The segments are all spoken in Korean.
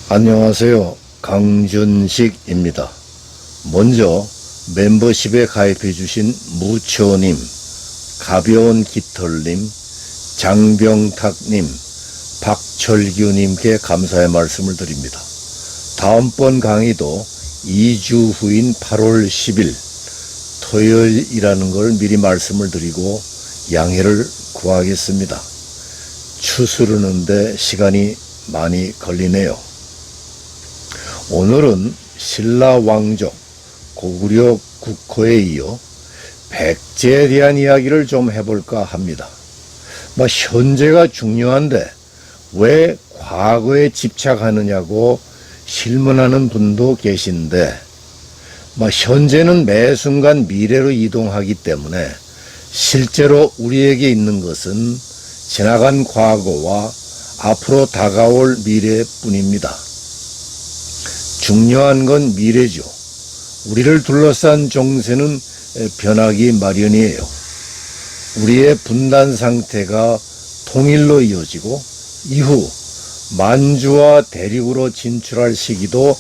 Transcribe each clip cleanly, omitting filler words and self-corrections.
안녕하세요. 강준식입니다. 먼저 멤버십에 가입해 주신 무초님, 가벼운 깃털님, 장병탁님, 박철규님께 감사의 말씀을 드립니다. 다음번 강의도 2주 후인 8월 10일 토요일이라는 걸 미리 말씀을 드리고 양해를 구하겠습니다. 추스르는데 시간이 많이 걸리네요. 오늘은 신라 왕족 고구려 국호에 이어 백제에 대한 이야기를 좀 해볼까 합니다. 현재가 중요한데 왜 과거에 집착하느냐고 실문하는 분도 계신데 현재는 매 순간 미래로 이동하기 때문에 실제로 우리에게 있는 것은 지나간 과거와 앞으로 다가올 미래뿐입니다. 중요한 건 미래죠. 우리를 둘러싼 정세는 변하기 마련이에요. 우리의 분단 상태가 통일로 이어지고 이후 만주와 대륙으로 진출할 시기도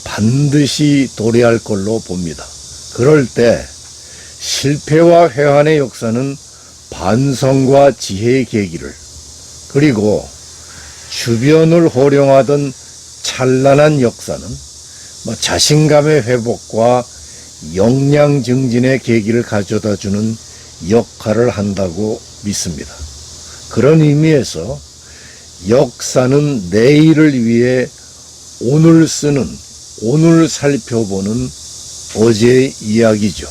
반드시 도래할 걸로 봅니다. 그럴 때 실패와 회한의 역사는 반성과 지혜의 계기를, 그리고 주변을 호령하던 찬란한 역사는 자신감의 회복과 역량 증진의 계기를 가져다주는 역할을 한다고 믿습니다. 그런 의미에서 역사는 내일을 위해 오늘 쓰는, 오늘 살펴보는 어제의 이야기죠.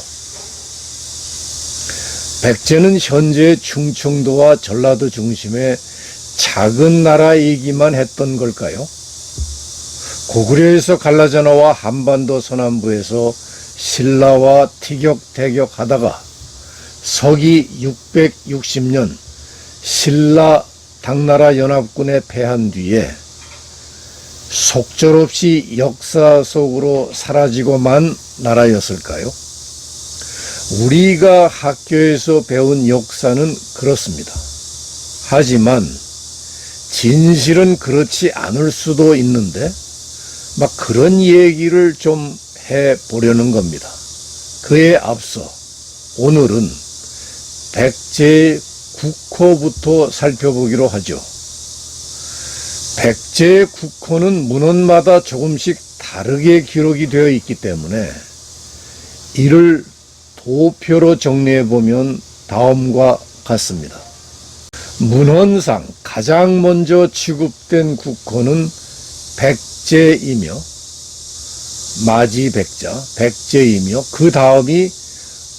백제는 현재 충청도와 전라도 중심의 작은 나라이기만 했던 걸까요? 고구려에서 갈라져 나와 한반도 서남부에서 신라와 티격태격 하다가 서기 660년 신라 당나라 연합군에 패한 뒤에 속절없이 역사 속으로 사라지고 만 나라였을까요? 우리가 학교에서 배운 역사는 그렇습니다. 하지만 진실은 그렇지 않을 수도 있는데 그런 얘기를 좀 해보려는 겁니다. 그에 앞서 오늘은 백제의 국호부터 살펴보기로 하죠. 백제의 국호는 문헌마다 조금씩 다르게 기록이 되어 있기 때문에 이를 도표로 정리해보면 다음과 같습니다. 문헌상 가장 먼저 취급된 국호는 백제이며, 마지백자 백제이며, 그 다음이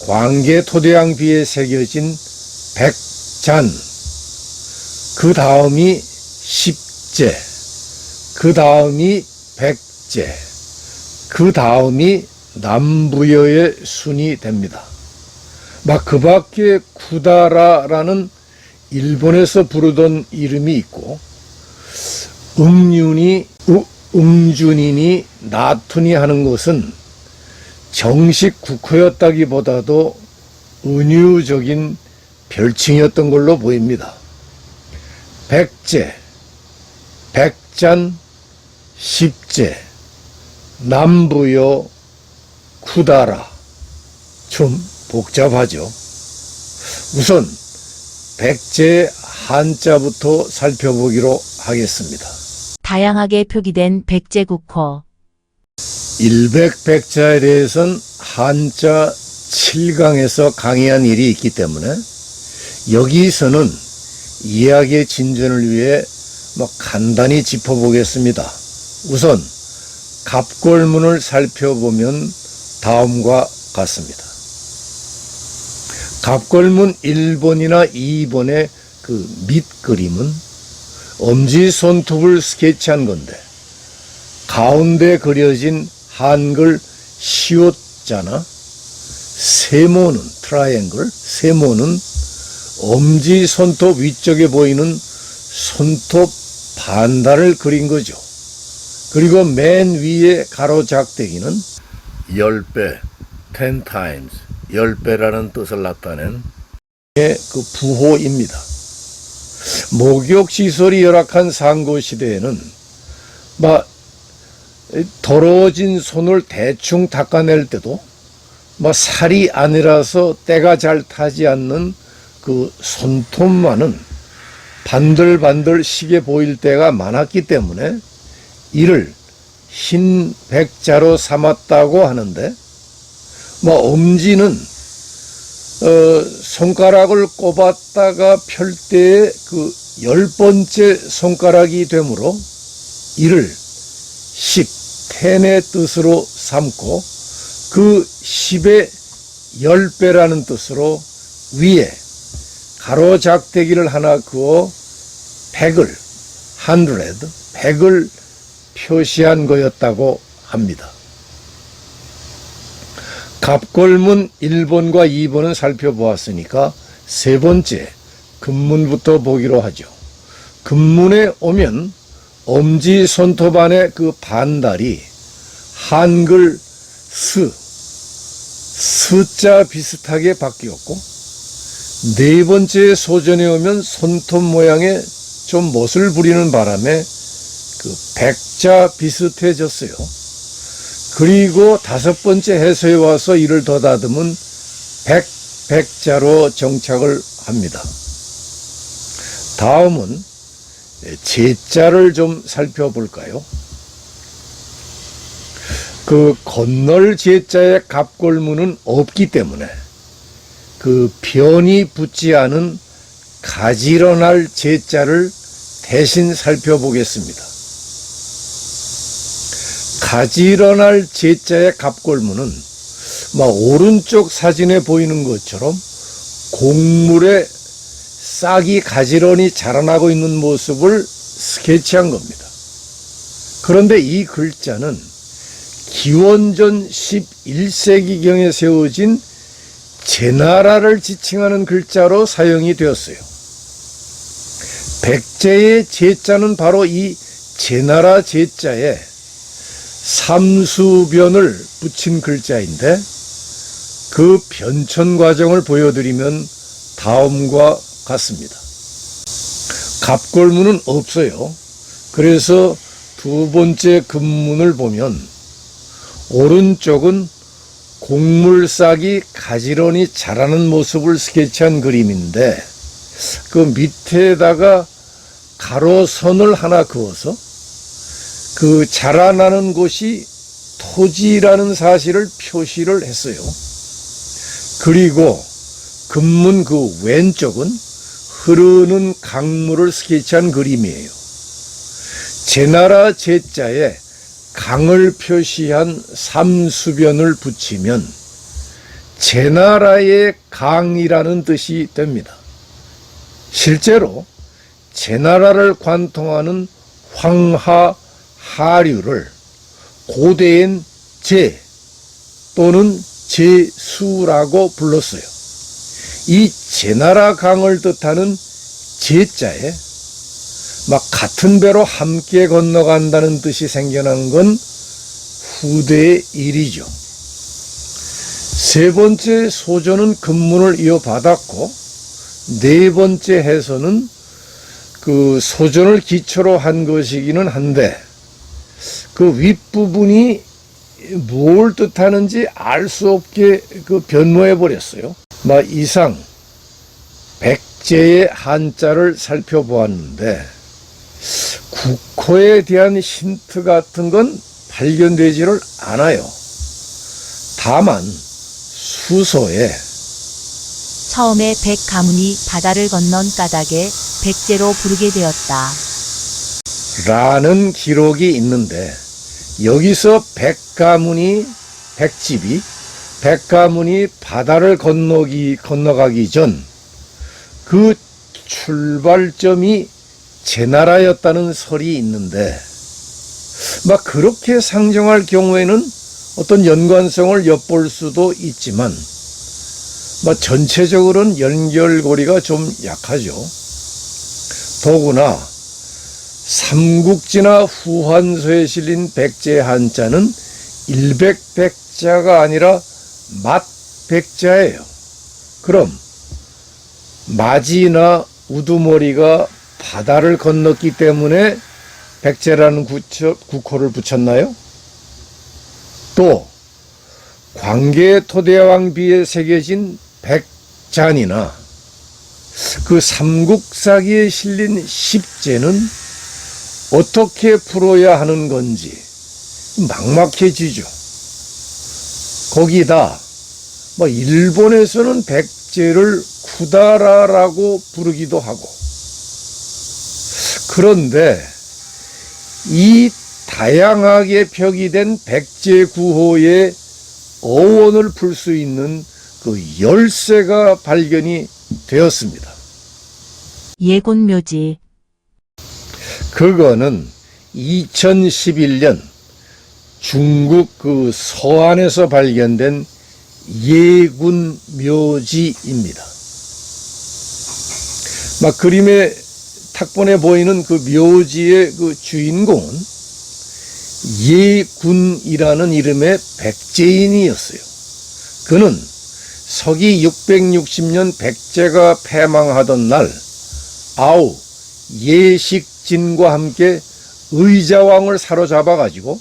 광개토대왕비에 새겨진 백잔, 그 다음이 십제, 그 다음이 백제, 그 다음이 남부여의 순이 됩니다. 그 밖에 구다라라는 일본에서 부르던 이름이 있고, 응준이니 나툰이 하는 것은 정식 국호였다기보다도 은유적인 별칭이었던 걸로 보입니다. 백제, 백잔, 십제, 남부여, 구다라. 좀 복잡하죠. 우선 백제의 한자부터 살펴보기로 하겠습니다. 다양하게 표기된 백제국호. 일백백자에 대해서는 한자 7강에서 강의한 일이 있기 때문에 여기서는 이야기의 진전을 위해 간단히 짚어보겠습니다. 우선 갑골문을 살펴보면 다음과 같습니다. 갑골문 1번이나 2번의 그 밑그림은 엄지손톱을 스케치한 건데, 가운데 그려진 한글 시옷자나 세모는, 트라이앵글, 세모는 엄지손톱 위쪽에 보이는 손톱 반달을 그린 거죠. 그리고 맨 위에 가로작대기는 10배, 10 times, 10배라는 뜻을 나타낸 그 부호입니다. 목욕시설이 열악한 상고시대에는 더러워진 손을 대충 닦아낼 때도 살이 아니라서 때가 잘 타지 않는 그 손톱만은 반들반들 시게 보일 때가 많았기 때문에 이를 흰 백자로 삼았다고 하는데, 엄지는 손가락을 꼽았다가 펼 때의 그 10번째 손가락이 되므로 이를 10텐의 뜻으로 삼고 그 10의 10배라는 뜻으로 위에 가로 작대기를 하나 그어 100을 표시한 거였다고 합니다. 갑골문 1번과 2번은 살펴보았으니까 세 번째 금문부터 보기로 하죠. 금문에 오면 엄지 손톱 안에 그 반달이 한글 스자 비슷하게 바뀌었고, 네 번째 소전에 오면 손톱 모양에 좀 멋을 부리는 바람에 그 백자 비슷해졌어요. 그리고 다섯 번째 해서에 와서 이를 더다듬은 백자로 정착을 합니다. 다음은 제자를 좀 살펴볼까요? 그 건널 제자의 갑골문은 없기 때문에 그 변이 붙지 않은 가지런할 제자를 대신 살펴보겠습니다. 가지런할 제자의 갑골문은 오른쪽 사진에 보이는 것처럼 곡물에 싹이 가지런히 자라나고 있는 모습을 스케치한 겁니다. 그런데 이 글자는 기원전 11세기경에 세워진 제나라를 지칭하는 글자로 사용이 되었어요. 백제의 제자는 바로 이 제나라 제자에 삼수변을 붙인 글자인데, 그 변천 과정을 보여드리면 다음과 같습니다. 갑골문은 없어요. 그래서 두 번째 금문을 보면 오른쪽은 곡물싹이 가지런히 자라는 모습을 스케치한 그림인데, 그 밑에다가 가로선을 하나 그어서 그 자라나는 곳이 토지라는 사실을 표시를 했어요. 그리고 금문 그 왼쪽은 흐르는 강물을 스케치한 그림이에요. 제나라 제자에 강을 표시한 삼수변을 붙이면 제나라의 강이라는 뜻이 됩니다. 실제로 제나라를 관통하는 황하, 하류를 고대엔 제 또는 제수라고 불렀어요. 이 제나라 강을 뜻하는 제자에 같은 배로 함께 건너간다는 뜻이 생겨난 건 후대의 일이죠. 세 번째 소조는 금문을 이어받았고, 네 번째 해서는 그 소전을 기초로 한 것이기는 한데, 그 윗부분이 뭘 뜻하는지 알 수 없게 그 변모해 버렸어요. 이상 백제의 한자를 살펴보았는데 국호에 대한 힌트 같은 건 발견되지를 않아요. 다만 수서에 처음에 백 가문이 바다를 건넌 까닭에 백제로 부르게 되었다 라는 기록이 있는데, 여기서 백가문이 바다를 건너가기 전 그 출발점이 제나라였다는 설이 있는데, 그렇게 상정할 경우에는 어떤 연관성을 엿볼 수도 있지만 전체적으로는 연결고리가 좀 약하죠. 더구나 삼국지나 후한서에 실린 백제 한자는 일백백자가 아니라 맛백자예요. 그럼 마지나 우두머리가 바다를 건넜기 때문에 백제라는 국호를 붙였나요? 또 광개토대왕비에 새겨진 백잔이나 그 삼국사기에 실린 십제는 어떻게 풀어야 하는 건지 막막해지죠. 거기다 일본에서는 백제를 쿠다라라고 부르기도 하고, 그런데 이 다양하게 표기된 백제 구호의 어원을 풀 수 있는 그 열쇠가 발견이 되었습니다. 예군묘지. 그거는 2011년 중국 그 서안에서 발견된 예군묘지입니다. 그림에 탁본에 보이는 그 묘지의 그 주인공은 예군이라는 이름의 백제인이었어요. 그는 서기 660년 백제가 패망하던 날 아우 예식진과 함께 의자왕을 사로잡아 가지고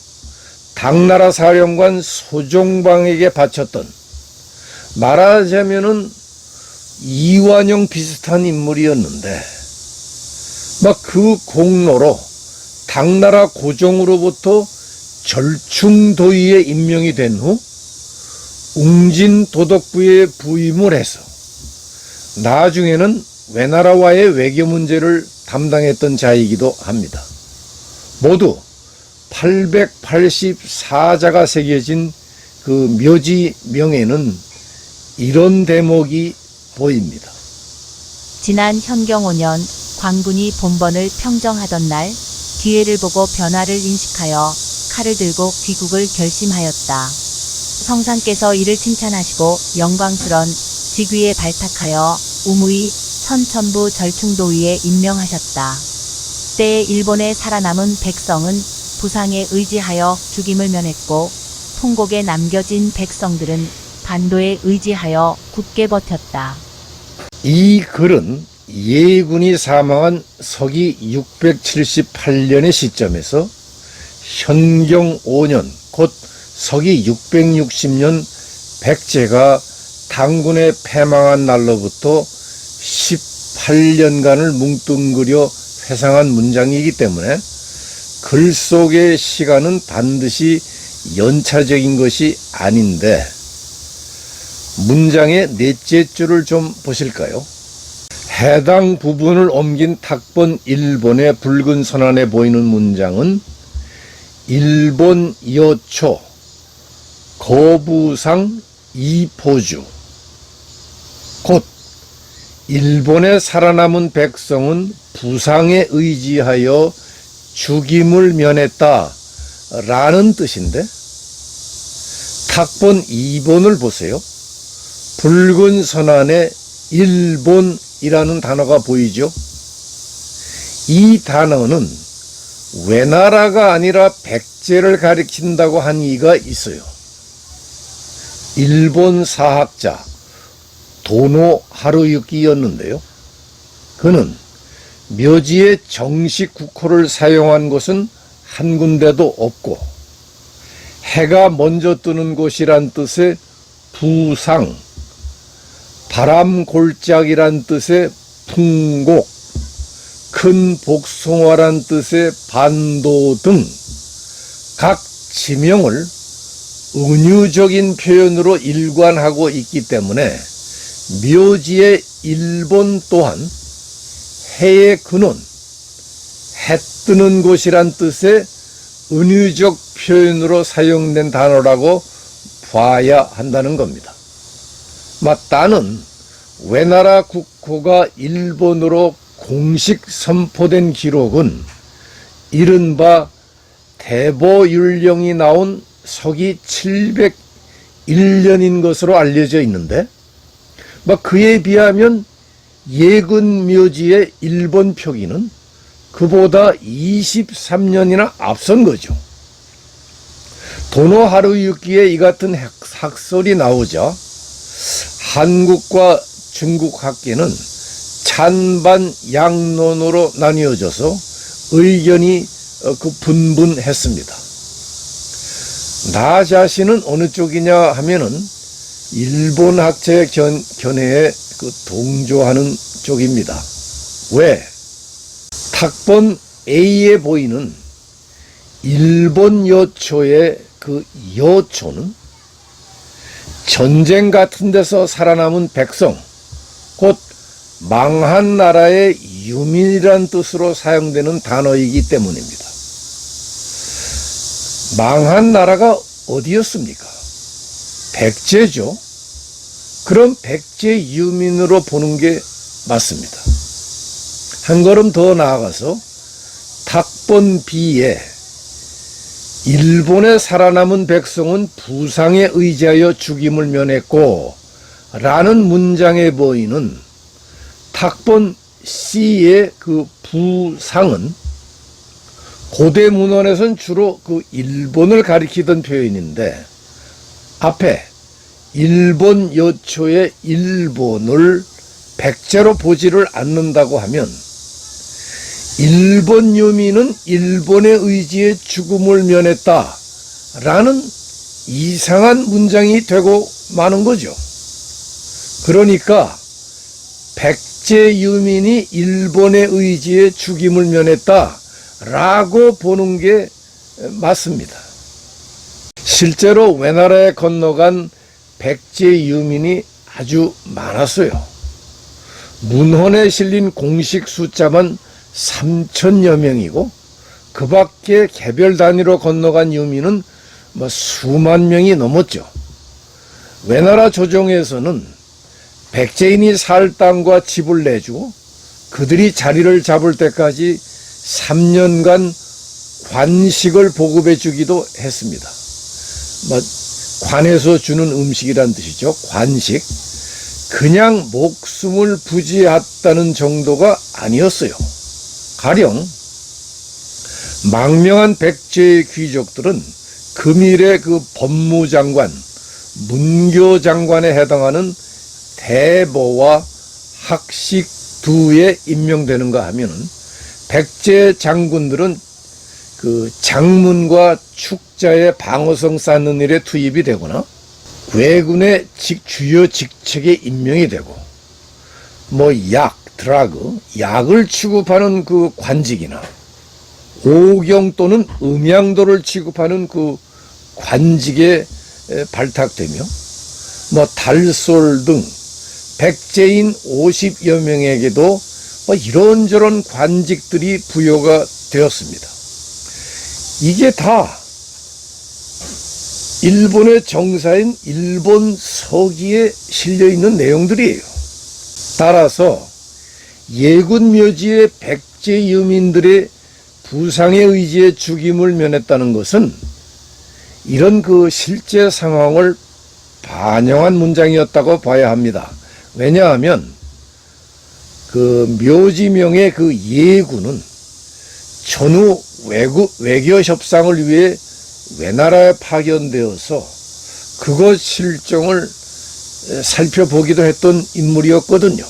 당나라 사령관 소종방에게 바쳤던, 말하자면은 이완용 비슷한 인물이었는데 그 공로로 당나라 고종으로부터 절충도의에 임명이 된 후 웅진도덕부에 부임을 해서 나중에는 외나라와의 외교 문제를 담당했던 자이기도 합니다. 모두 884자가 새겨진 그 묘지명에는 이런 대목이 보입니다. 지난 현경 5년 광군이 본번을 평정하던 날 기회를 보고 변화를 인식하여 칼을 들고 귀국을 결심하였다. 성상께서 이를 칭찬하시고 영광스런 직위에 발탁하여 우무이 선천부 절충도의에 임명하셨다. 때에 일본에 살아남은 백성은 부상에 의지하여 죽임을 면했고, 통곡에 남겨진 백성들은 반도에 의지하여 굳게 버텼다. 이 글은 예군이 사망한 서기 678년의 시점에서 현경 5년, 곧 서기 660년 백제가 당군에 패망한 날로부터 18년간을 뭉뚱그려 회상한 문장이기 때문에 글 속의 시간은 반드시 연차적인 것이 아닌데, 문장의 넷째 줄을 좀 보실까요? 해당 부분을 옮긴 탁본 1번의 붉은 선안에 보이는 문장은 일본 여초 거부상 이포주, 곧 일본에 살아남은 백성은 부상에 의지하여 죽임을 면했다 라는 뜻인데, 탁본 2번을 보세요. 붉은 선안에 일본이라는 단어가 보이죠. 이 단어는 외나라가 아니라 백제를 가리킨다고 한 이가 있어요. 일본 사학자 도노 하루유키였는데요. 그는 묘지에 정식 국호를 사용한 곳은 한 군데도 없고, 해가 먼저 뜨는 곳이란 뜻의 부상, 바람골짜기란 뜻의 풍곡, 큰 복숭아란 뜻의 반도 등 각 지명을 은유적인 표현으로 일관하고 있기 때문에 묘지의 일본 또한 해의 근원, 해 뜨는 곳이란 뜻의 은유적 표현으로 사용된 단어라고 봐야 한다는 겁니다. 따는 외나라 국호가 일본으로 공식 선포된 기록은 이른바 대보율령이 나온 서기 701년인 것으로 알려져 있는데, 그에 비하면 예군묘지의 일본 표기는 그보다 23년이나 앞선 거죠. 도노 하루유키의 이 같은 학설이 나오자 한국과 중국 학계는 찬반 양론으로 나뉘어져서 의견이 분분했습니다. 나 자신은 어느 쪽이냐 하면은 일본 학자의 견해에 동조하는 쪽입니다. 왜? 탁본 A에 보이는 일본 여초의 그 여초는 전쟁 같은 데서 살아남은 백성, 곧 망한 나라의 유민이란 뜻으로 사용되는 단어이기 때문입니다. 망한 나라가 어디였습니까? 백제죠. 그럼 백제 유민으로 보는 게 맞습니다. 한 걸음 더 나아가서 탁본 B에 일본에 살아남은 백성은 부상에 의지하여 죽임을 면했고 라는 문장에 보이는 탁본 C의 그 부상은 고대 문헌에서는 주로 그 일본을 가리키던 표현인데 앞에 일본 여초의 일본을 백제로 보지를 않는다고 하면 일본 유민은 일본의 의지에 죽음을 면했다라는 이상한 문장이 되고 마는 거죠. 그러니까 백제 유민이 일본의 의지에 죽임을 면했다라고 보는 게 맞습니다. 실제로 외나라에 건너간 백제 유민이 아주 많았어요. 문헌에 실린 공식 숫자만 3,000여 명이고 그 밖에 개별 단위로 건너간 유민은 수만 명이 넘었죠. 외나라 조정에서는 백제인이 살 땅과 집을 내주고 그들이 자리를 잡을 때까지 3년간 관식을 보급해 주기도 했습니다. 관에서 주는 음식이란 뜻이죠. 관식. 그냥 목숨을 부지했다는 정도가 아니었어요. 가령 망명한 백제의 귀족들은 금일의 그 법무장관, 문교장관에 해당하는 대보와 학식 두에 임명되는가 하면은 백제 장군들은 그 장문과 축자의 방어성 쌓는 일에 투입이 되거나 왜군의 주요 직책에 임명이 되고 드라그, 약을 취급하는 그 관직이나 오경 또는 음양도를 취급하는 그 관직에 발탁되며 달솔 등 백제인 50여 명에게도 이런저런 관직들이 부여가 되었습니다. 이게 다 일본의 정사인 일본 서기에 실려있는 내용들이에요. 따라서 예군 묘지의 백제 유민들의 부상의 의지에 죽임을 면했다는 것은 이런 그 실제 상황을 반영한 문장이었다고 봐야 합니다. 왜냐하면 그 묘지명의 그 예군은 전후 외교 협상을 위해 외나라에 파견되어서 그것 실정을 살펴보기도 했던 인물이었거든요.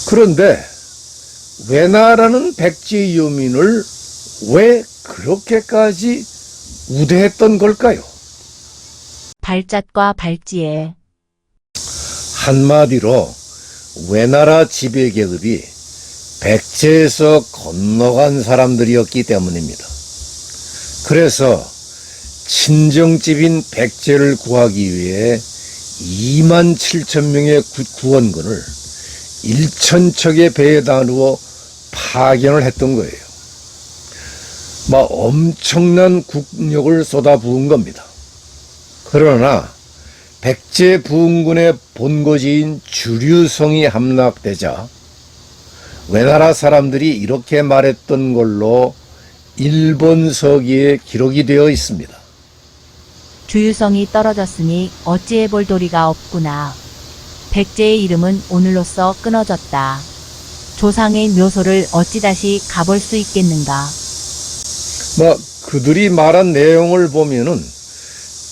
그런데 외나라는 백제 유민을 왜 그렇게까지 우대했던 걸까요? 발잣과 발찌에 한마디로 외나라 지배계급이 백제에서 건너간 사람들이었기 때문입니다. 그래서 친정집인 백제를 구하기 위해 27,000명의 구원군을 1,000척의 배에 나누어 파견을 했던 거예요. 엄청난 국력을 쏟아부은 겁니다. 그러나 백제 부흥군의 본거지인 주류성이 함락되자 외나라 사람들이 이렇게 말했던 걸로 일본 서기에 기록이 되어 있습니다. 주유성이 떨어졌으니 어찌해볼 도리가 없구나. 백제의 이름은 오늘로써 끊어졌다. 조상의 묘소를 어찌 다시 가볼 수 있겠는가. 그들이 말한 내용을 보면은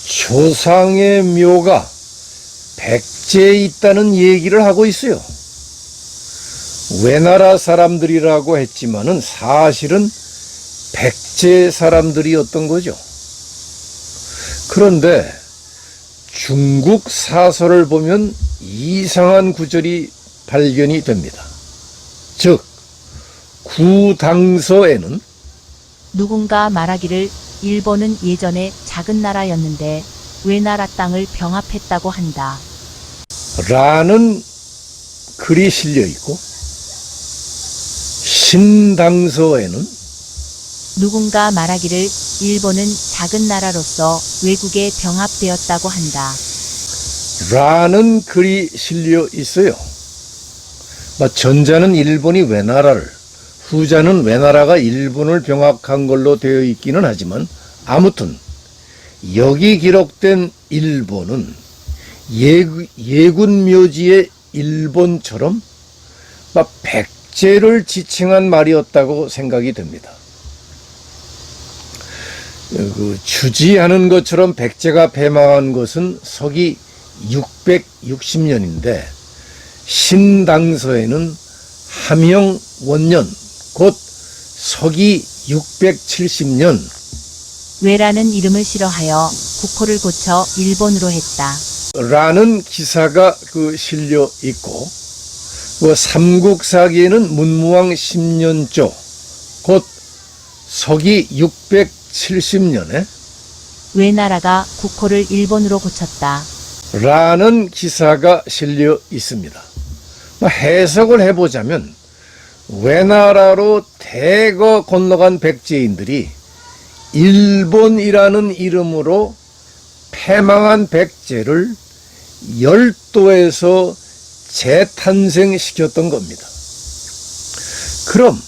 조상의 묘가 백제에 있다는 얘기를 하고 있어요. 외나라 사람들이라고 했지만은 사실은 백제 사람들이었던 거죠. 그런데 중국 사설을 보면 이상한 구절이 발견이 됩니다. 즉, 구당서에는 누군가 말하기를 일본은 예전에 작은 나라였는데 외나라 땅을 병합했다고 한다. 라는 글이 실려 있고, 신당서에는 누군가 말하기를 일본은 작은 나라로서 외국에 병합되었다고 한다. 라는 글이 실려 있어요. 전자는 일본이 외나라를, 후자는 외나라가 일본을 병합한 걸로 되어 있기는 하지만 아무튼 여기 기록된 일본은 예군 묘지의 일본처럼 백제를 지칭한 말이었다고 생각이 됩니다. 주지하는 것처럼 백제가 패망한 것은 서기 660년인데 신당서에는 함영 원년 곧 서기 670년 외라는 이름을 싫어하여 국호를 고쳐 일본으로 했다. 라는 기사가 실려 있고, 삼국사기에는 문무왕 10년조 곧 서기 670년에 외나라가 국호를 일본으로 고쳤다. 라는 기사가 실려 있습니다. 해석을 해보자면 외나라로 대거 건너간 백제인들이 일본이라는 이름으로 패망한 백제를 열도에서 재탄생시켰던 겁니다. 그럼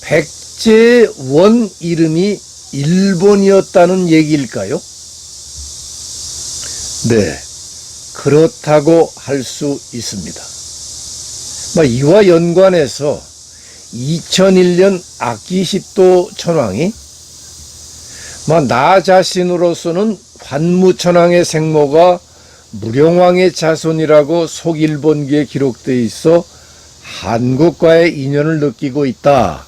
백제의 원 이름이 일본이었다는 얘기일까요? 네, 그렇다고 할 수 있습니다. 이와 연관해서 2001년 아키히토 천황이 나 자신으로서는 관무천황의 생모가 무령왕의 자손이라고 속일본기에 기록되어 있어 한국과의 인연을 느끼고 있다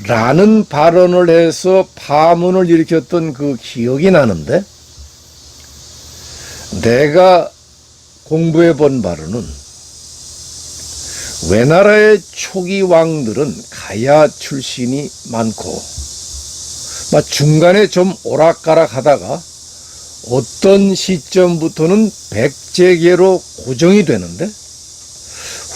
라는 발언을 해서 파문을 일으켰던 그 기억이 나는데, 내가 공부해 본 바로는 외나라의 초기 왕들은 가야 출신이 많고 중간에 좀 오락가락 하다가 어떤 시점부터는 백제계로 고정이 되는데,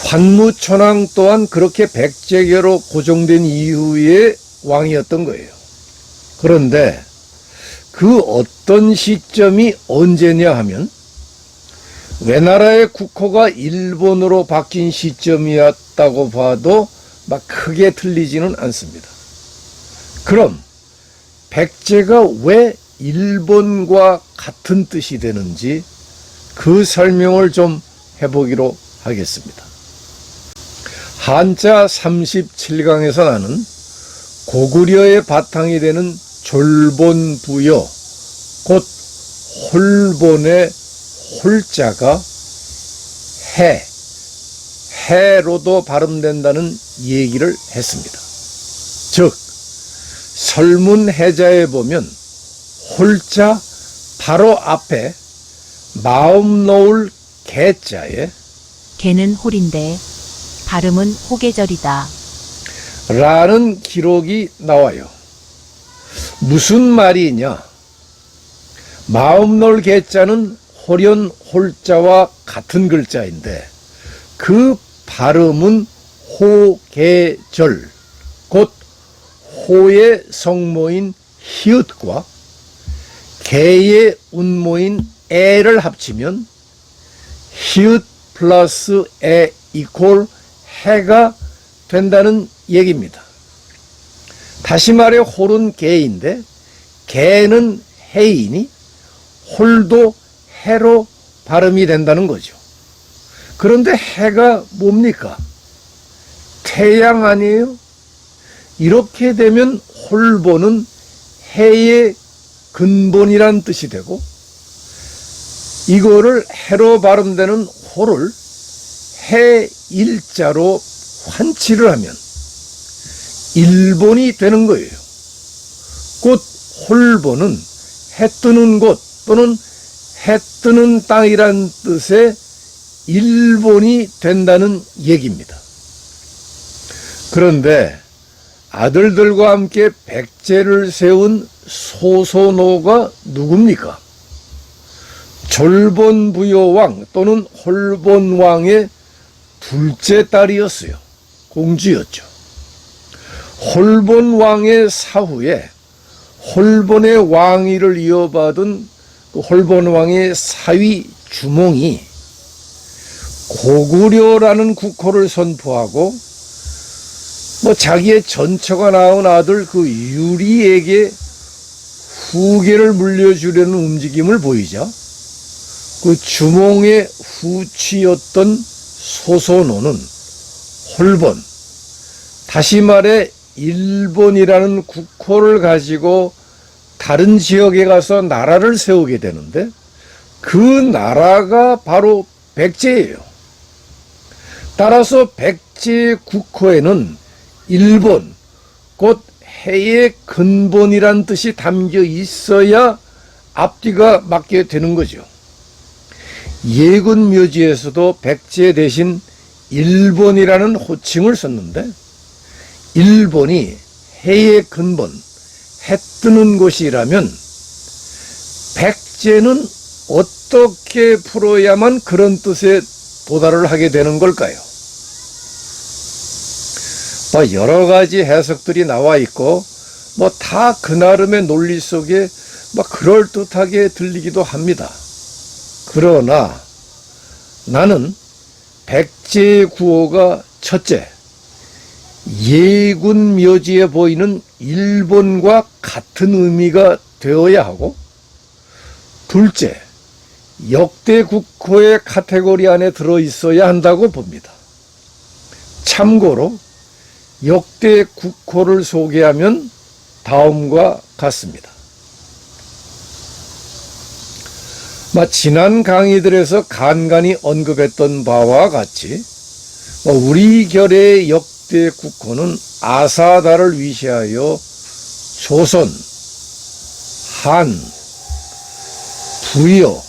관무천황 또한 그렇게 백제계로 고정된 이후의 왕이었던 거예요. 그런데 그 어떤 시점이 언제냐 하면 외나라의 국호가 일본으로 바뀐 시점이었다고 봐도 크게 틀리지는 않습니다. 그럼 백제가 왜 일본과 같은 뜻이 되는지 그 설명을 좀 해보기로 하겠습니다. 한자 37강에서 나는 고구려의 바탕이 되는 졸본부여 곧 홀본의 홀자가 해로도 발음된다는 얘기를 했습니다. 즉 설문해자에 보면 홀자 바로 앞에 마음 놓을 개자에 개는 홀인데 발음은 호계절이다 라는 기록이 나와요. 무슨 말이냐? 마음 놓을 개자는 홀연 홀자와 같은 글자인데 그 발음은 호계절 곧 호의 성모인 히읗과 개의 운모인 에를 합치면 히읗 플러스 에 이퀄 해가 된다는 얘기입니다. 다시 말해 홀은 개인데 개는 해이니 홀도 해로 발음이 된다는 거죠. 그런데 해가 뭡니까? 태양 아니에요? 이렇게 되면 홀본은 해의 근본이란 뜻이 되고, 이거를 해로 발음되는 홀을 해 일자로 환치를 하면 일본이 되는 거예요. 곧 홀본은 해 뜨는 곳 또는 해 뜨는 땅이란 뜻의 일본이 된다는 얘기입니다. 그런데 아들들과 함께 백제를 세운 소소노가 누굽니까? 졸본부요왕 또는 홀본왕의 둘째 딸이었어요. 공주였죠. 홀본왕의 사후에 홀본의 왕위를 이어받은 그 홀본왕의 사위 주몽이 고구려라는 국호를 선포하고 자기의 전처가 낳은 아들 그 유리에게 후계를 물려주려는 움직임을 보이자 그 주몽의 후치였던 소소노는 홀본, 다시 말해 일본이라는 국호를 가지고 다른 지역에 가서 나라를 세우게 되는데 그 나라가 바로 백제예요. 따라서 백제 국호에는 일본, 곧 해의 근본이란 뜻이 담겨 있어야 앞뒤가 맞게 되는 거죠. 예군 묘지에서도 백제 대신 일본이라는 호칭을 썼는데 일본이 해의 근본, 해 뜨는 곳이라면 백제는 어떻게 풀어야만 그런 뜻에 도달을 하게 되는 걸까요? 여러 가지 해석들이 나와 있고 다 그 나름의 논리 속에 그럴듯하게 들리기도 합니다. 그러나 나는 백제의 구호가 첫째, 예군 묘지에 보이는 일본과 같은 의미가 되어야 하고, 둘째, 역대 국호의 카테고리 안에 들어있어야 한다고 봅니다. 참고로 역대 국호를 소개하면 다음과 같습니다. 지난 강의들에서 간간히 언급했던 바와 같이 우리 결의 역대 국호는 아사다를 위시하여 조선, 한, 부여,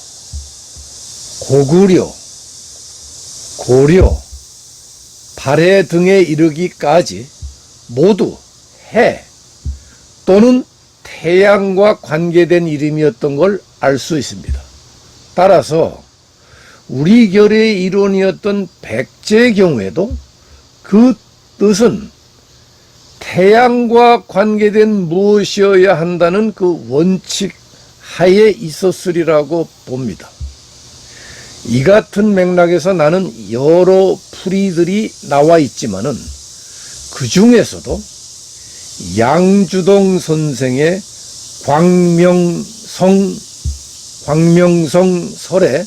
고구려, 고려, 발해 등에 이르기까지 모두 해 또는 태양과 관계된 이름이었던 걸 알 수 있습니다. 따라서 우리 결의 이론이었던 백제의 경우에도 그 뜻은 태양과 관계된 무엇이어야 한다는 그 원칙 하에 있었으리라고 봅니다. 이 같은 맥락에서 나는 여러 풀이들이 나와 있지만은 그 중에서도 양주동 선생의 광명성 설에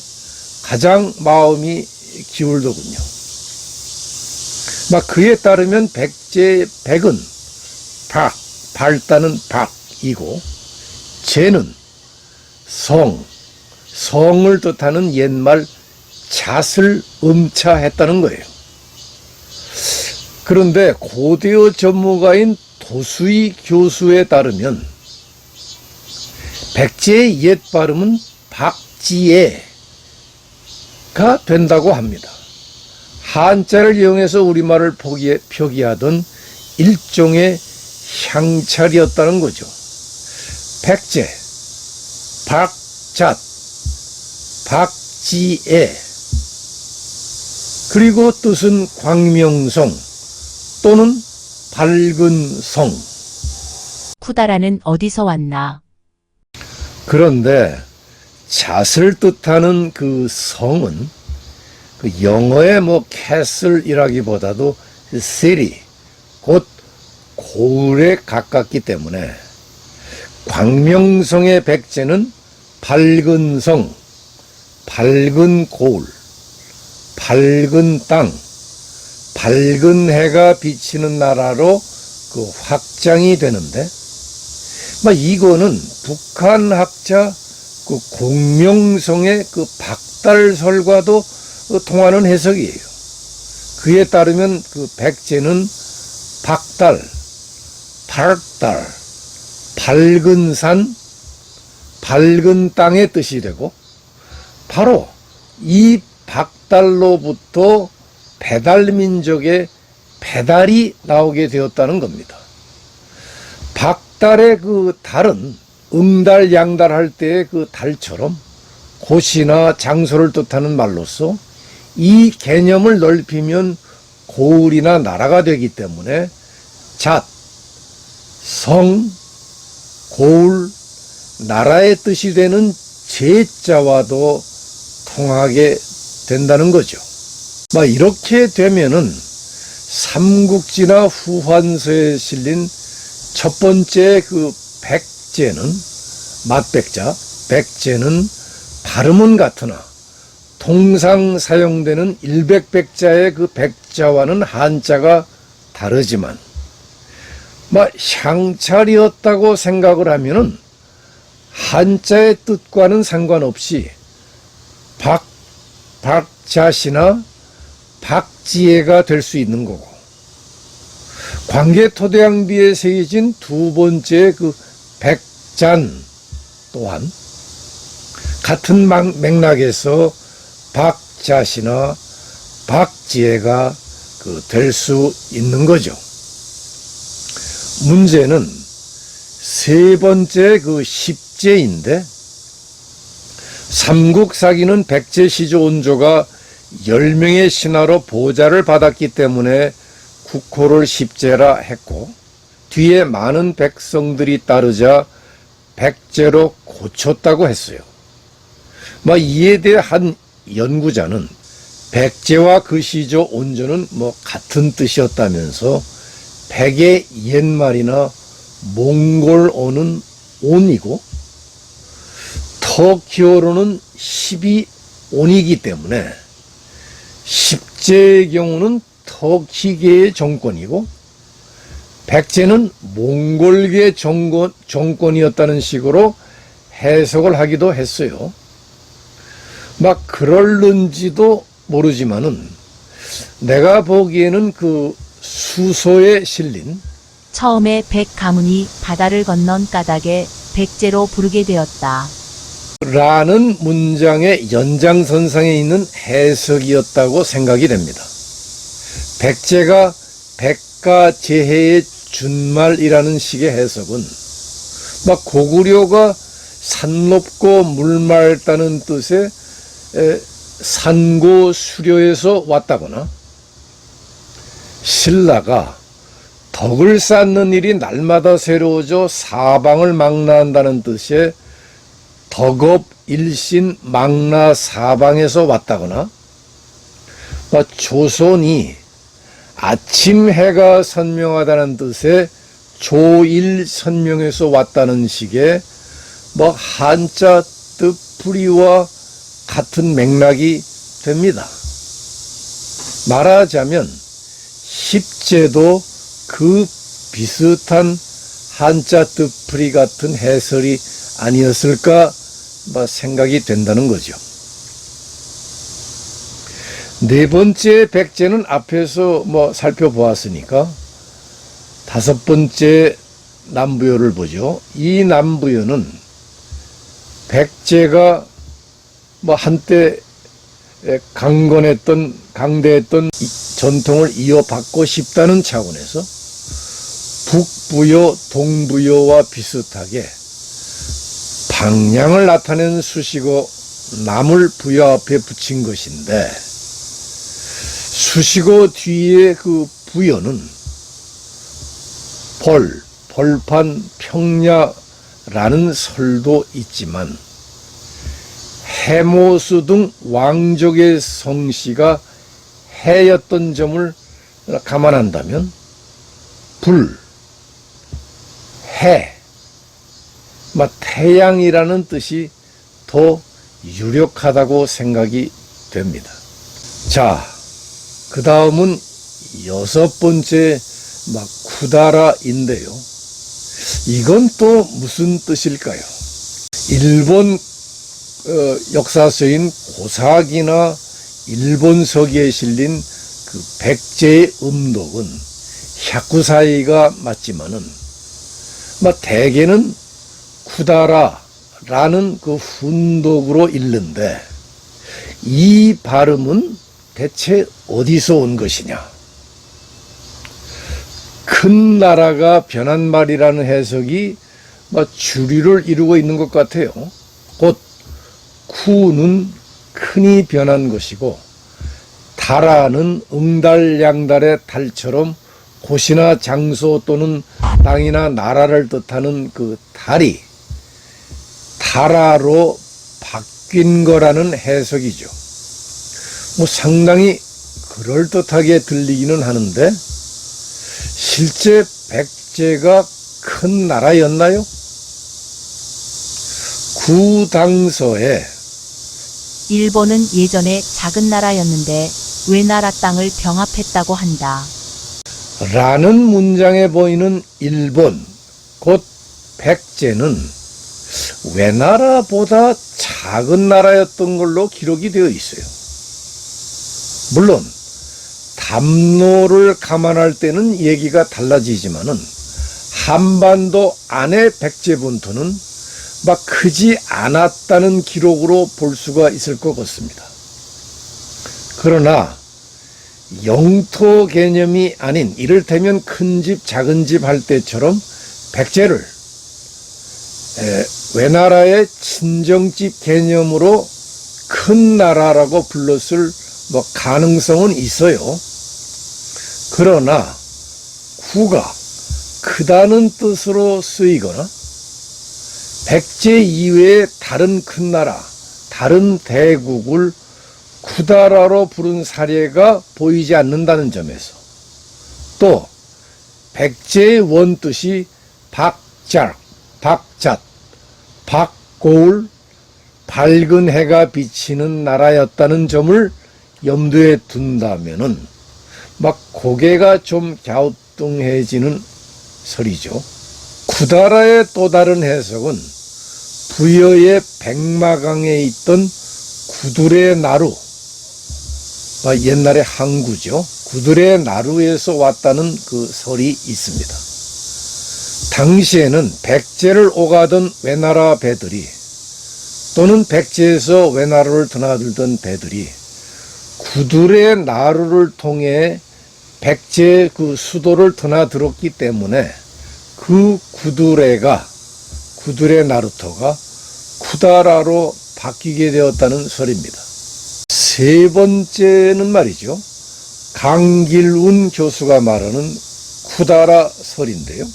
가장 마음이 기울더군요. 그에 따르면 백은 밝다는 박이고 제는 성을 뜻하는 옛말 잣을 음차했다는 거예요. 그런데 고대어 전문가인 도수이 교수에 따르면 백제의 옛 발음은 박지혜가 된다고 합니다. 한자를 이용해서 우리말을 표기하던 일종의 향찰이었다는 거죠. 백제, 박잣, 박지혜, 그리고 뜻은 광명성 또는 밝은 성. 쿠다라는 어디서 왔나? 그런데 잣을 뜻하는 그 성은 그 영어의 castle이라기보다도 city, 곧 고을에 가깝기 때문에 광명성의 백제는 밝은 성, 밝은 고을, 밝은 땅, 밝은 해가 비치는 나라로 그 확장이 되는데, 이거는 북한 학자 그 공명성의 그 박달설과도 통하는 해석이에요. 그에 따르면 그 백제는 박달, 밝달, 밝은 산 밝은 땅의 뜻이 되고 바로 이 박달로부터 배달민족의 배달이 나오게 되었다는 겁니다. 박달의 그 달은 응달 양달할 때의 그 달처럼 곳이나 장소를 뜻하는 말로서 이 개념을 넓히면 고을이나 나라가 되기 때문에 잣, 성, 고을, 나라의 뜻이 되는 제자와도 통하게 된다는 거죠. 이렇게 되면은 삼국지나 후한서에 실린 첫 번째 그 백제는 맞백자, 백제는 발음은 같으나 통상 사용되는 일백백자의 그 백자와는 한자가 다르지만 향찰이었다고 생각을 하면은 한자의 뜻과는 상관없이 박자시나 박지혜가 될 수 있는 거고, 광개토대왕비에 새겨진 두 번째 그 백잔 또한 같은 맥락에서 박자시나 박지혜가 될 수 있는 거죠. 문제는 세 번째 그 십제인데, 삼국사기는 백제시조 온조가 10명의 신하로 보좌를 받았기 때문에 국호를 십제라 했고, 뒤에 많은 백성들이 따르자 백제로 고쳤다고 했어요. 이에 대해 한 연구자는 백제와 그 시조 온조는 같은 뜻이었다면서 백의 옛말이나 몽골어는 온이고 터키어로는 12온이기 때문에 십제의 경우는 터키계의 정권이고 백제는 몽골계 정권이었다는 식으로 해석을 하기도 했어요. 그럴는지도 모르지만은 내가 보기에는 그 수소에 실린 처음에 백 가문이 바다를 건넌 까닭에 백제로 부르게 되었다 라는 문장의 연장선상에 있는 해석이었다고 생각이 됩니다. 백제가 백가제해의 준말이라는 식의 해석은 고구려가 산 높고 물 맑다는 뜻의 산고수료에서 왔다거나, 신라가 덕을 쌓는 일이 날마다 새로워져 사방을 망라한다는 뜻의 덕업일신 망라사방에서 왔다거나, 조선이 아침 해가 선명하다는 뜻의 조일선명에서 왔다는 식의 한자 뜻풀이와 같은 맥락이 됩니다. 말하자면 십제도 그 비슷한 한자 뜻풀이 같은 해설이 아니었을까 생각이 된다는 거죠. 네 번째 백제는 앞에서 살펴보았으니까 다섯 번째 남부여를 보죠. 이 남부여는 백제가 한때 강대했던 전통을 이어받고 싶다는 차원에서 북부여, 동부여와 비슷하게 방향을 나타내는 수식어 남을 부여 앞에 붙인 것인데, 수식어 뒤에 그 부여는 벌판, 평야라는 설도 있지만 해모수 등 왕족의 성씨가 해였던 점을 감안한다면 해, 태양이라는 뜻이 더 유력하다고 생각이 됩니다. 자, 그 다음은 여섯 번째 쿠다라인데요. 이건 또 무슨 뜻일까요? 일본 역사서인 고사기나 일본서기에 실린 그 백제의 음독은 샤쿠사이가 맞지만은 대개는 쿠다라라는 라는 그 훈독으로 읽는데 이 발음은 대체 어디서 온 것이냐? 큰 나라가 변한 말이라는 해석이 주류를 이루고 있는 것 같아요. 곧 쿠는 큰이 변한 것이고 달아는 응달양달의 달처럼 곳이나 장소 또는 땅이나 나라를 뜻하는 그 달이 달아로 바뀐 거라는 해석이죠. 상당히 그럴듯하게 들리기는 하는데 실제 백제가 큰 나라였나요? 구당서에 일본은 예전에 작은 나라였는데 외나라 땅을 병합했다고 한다. 라는 문장에 보이는 일본, 곧 백제는 외나라보다 작은 나라였던 걸로 기록이 되어 있어요. 물론 담로를 감안할 때는 얘기가 달라지지만은 한반도 안의 백제 본토는 크지 않았다는 기록으로 볼 수가 있을 것 같습니다. 그러나 영토 개념이 아닌 이를테면 큰 집 작은 집 할 때처럼 백제를 외나라의 친정집 개념으로 큰 나라라고 불렀을 가능성은 있어요. 그러나 구가 크다는 뜻으로 쓰이거나 백제 이외의 다른 큰 나라, 다른 대국을 구다라로 부른 사례가 보이지 않는다는 점에서 또 백제의 원뜻이 박잣, 박고울, 밝은 해가 비치는 나라였다는 점을 염두에 둔다면은 고개가 좀 갸우뚱해지는 설이죠. 구다라의 또 다른 해석은 부여의 백마강에 있던 구두레 나루, 옛날의 항구죠. 구두레 나루에서 왔다는 그 설이 있습니다. 당시에는 백제를 오가던 외나라 배들이 또는 백제에서 외나라를 드나들던 배들이 구두레 나루를 통해 백제의 그 수도를 드나들었기 때문에 그 구두레 나루터가 구다라로 바뀌게 되었다는 설입니다. 세 번째는 말이죠. 강길운 교수가 말하는 구다라 설인데요.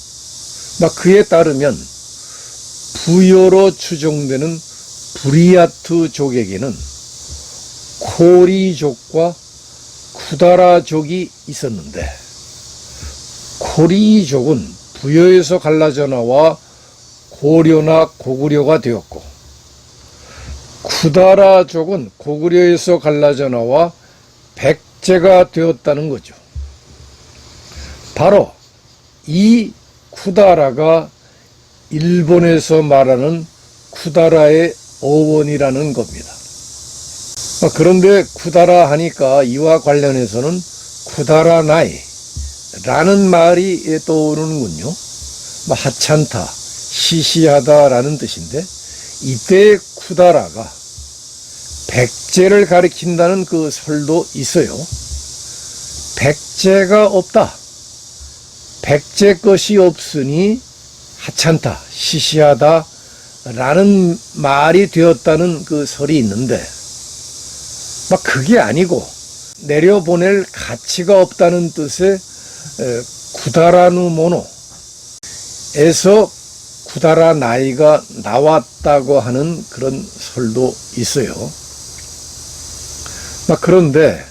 그에 따르면 부여로 추정되는 부리아트 족에게는 코리족과 구다라족이 있었는데 코리족은 부여에서 갈라져 나와 고려나 고구려가 되었고 구다라족은 고구려에서 갈라져 나와 백제가 되었다는 거죠. 바로 이 구다라가 일본에서 말하는 구다라의 어원이라는 겁니다. 그런데 구다라 하니까 이와 관련해서는 구다라나이 라는 말이 떠오르는군요. 하찮다, 시시하다라는 뜻인데 이때의 구다라가 백제를 가리킨다는 그 설도 있어요. 백제가 없다. 백제 것이 없으니 하찮다, 시시하다 라는 말이 되었다는 그 설이 있는데 그게 아니고 내려보낼 가치가 없다는 뜻의 구다라누모노에서 구다라 나이가 나왔다고 하는 그런 설도 있어요. 그런데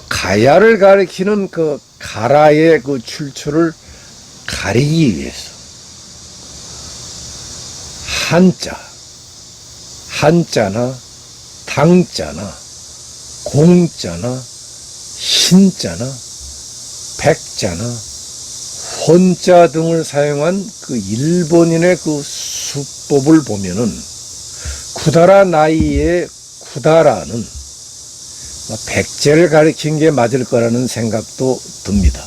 가야를 가리키는 그 가라의 그 출처를 가리기 위해서 한자나 당자나 공자나 신자나 백자나 혼자 등을 사용한 그 일본인의 그 수법을 보면은 구다라 나이의 구다라는 백제를 가리킨 게 맞을 거라는 생각도 듭니다.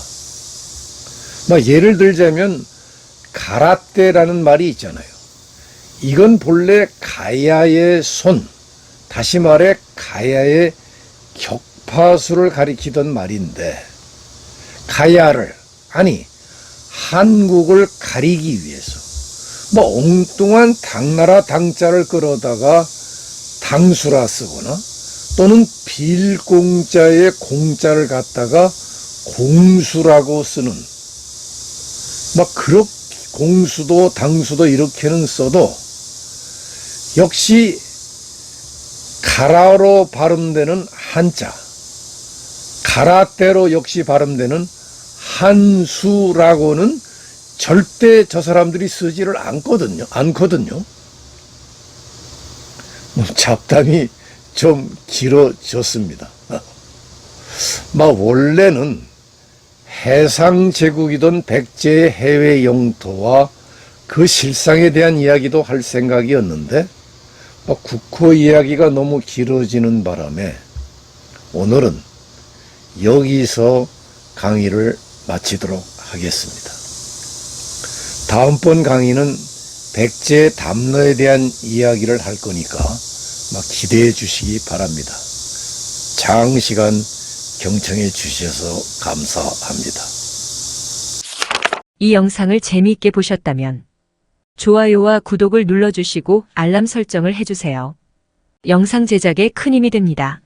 예를 들자면 가라떼라는 말이 있잖아요. 이건 본래 가야의 손, 다시 말해 가야의 격파수를 가리키던 말인데, 가야를, 아니 한국을 가리기 위해서 엉뚱한 당나라 당자를 끌어다가 당수라 쓰거나, 또는 빌공자의 공자를 갖다가 공수라고 쓰는, 그렇게 공수도 당수도 이렇게는 써도 역시 가라로 발음되는 한자, 가라대로 역시 발음되는 한수라고는 절대 저 사람들이 쓰지를 않거든요. 잡담이 좀 길어졌습니다. 원래는 해상 제국이던 백제의 해외 영토와 그 실상에 대한 이야기도 할 생각이었는데, 국호 이야기가 너무 길어지는 바람에 오늘은 여기서 강의를 마치도록 하겠습니다. 다음번 강의는 백제 담로에 대한 이야기를 할 거니까 기대해 주시기 바랍니다. 장시간 경청해 주셔서 감사합니다. 이 영상을 재미있게 보셨다면 좋아요와 구독을 눌러주시고 알람 설정을 해주세요. 영상 제작에 큰 힘이 됩니다.